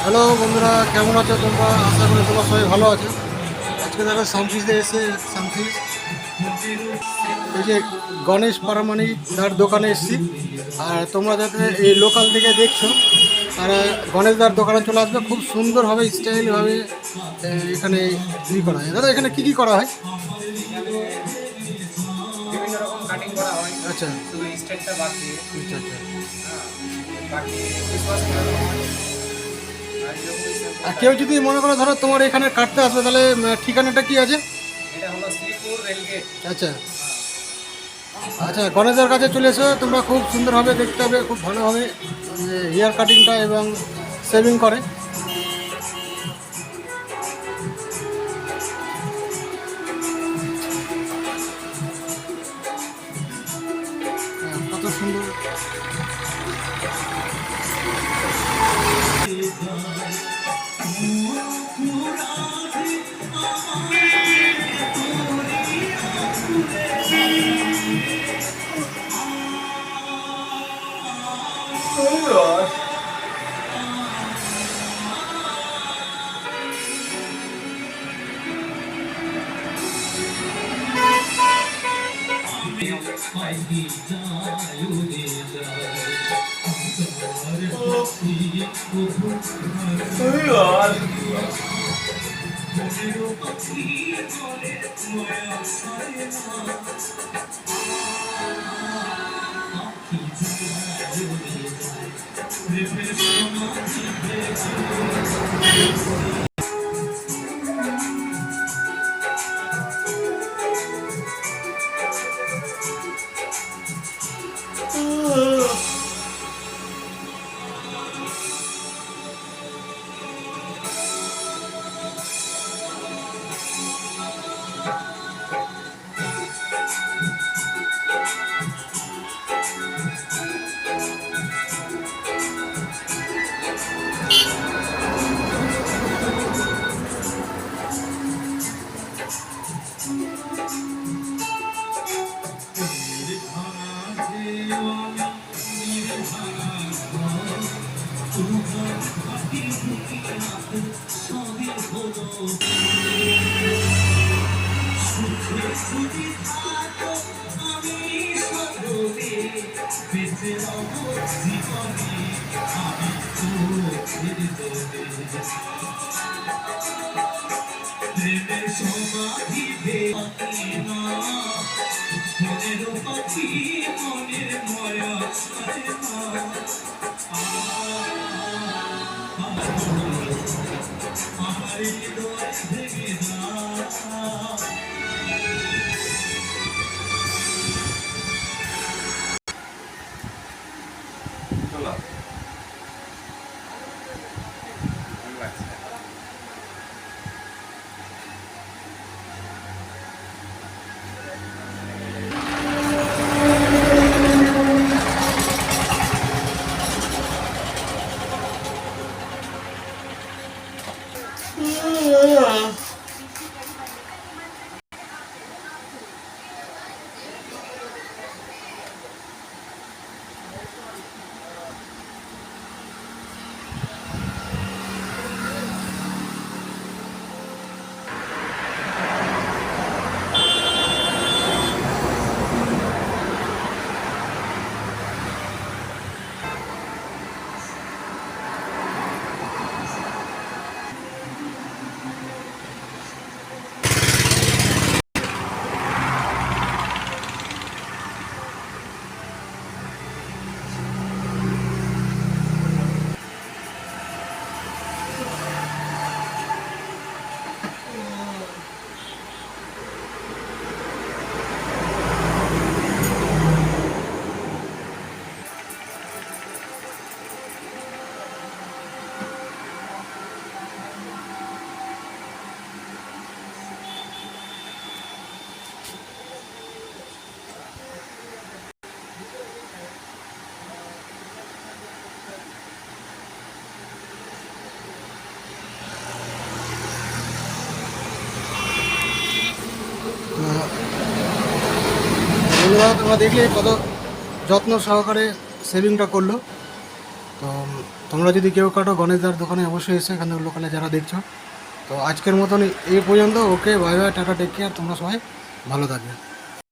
Hello বন্ধুরা, কেমন আছো তোমরা? আশা করি তোমরা সবাই ভালো আছো। আজকে দেখো সানফিসে এসে সানফিস এই যে গণেশ পারমাণিক দার দোকানে এসেছি। আর তোমরা যাতে এই লোকাল থেকে দেখছো তারা গণেশ দার দোকানে চলে আসবে। খুব সুন্দরভাবে স্টাইলভাবে এখানে করা হয়। দাদা, এখানে কী করা হয়? বিভিন্ন রকম কাটিং করা হয়। আচ্ছা শুধু স্টেটটা বাদ দিয়ে। আচ্ছা আচ্ছা। হ্যাঁ, বাকি ক্রিসমাস করে দেওয়া হয়। আর এরকমই simple আর কেউ কাটিং। যদি মনে করো ধরো তোমার এখানে কাটতে আসবে, তাহলে ঠিকানাটা কি আছে? এটা হলো শ্রীপুর রেলগেট। আচ্ছা আচ্ছা, গণেশের কাছে চলে এসো তোমরা। খুব সুন্দরভাবে দেখতে হবে, খুব ভালোভাবে হেয়ার কাটিংটা এবং সেভিং করে। কত সুন্দর। বন্ধুরা, তোমরা দেখলে কত যত্ন সহকারে সেভিংটা করলো। তো তোমরা যদি কেউ কাটো গণেশদার দোকানে অবশ্যই এসে এখানে লোকালে যারা দেখছো। তো আজকের মতন এই পর্যন্ত। Okay, bye bye, tata, take care. তোমরা সবাই ভালো থাকবে।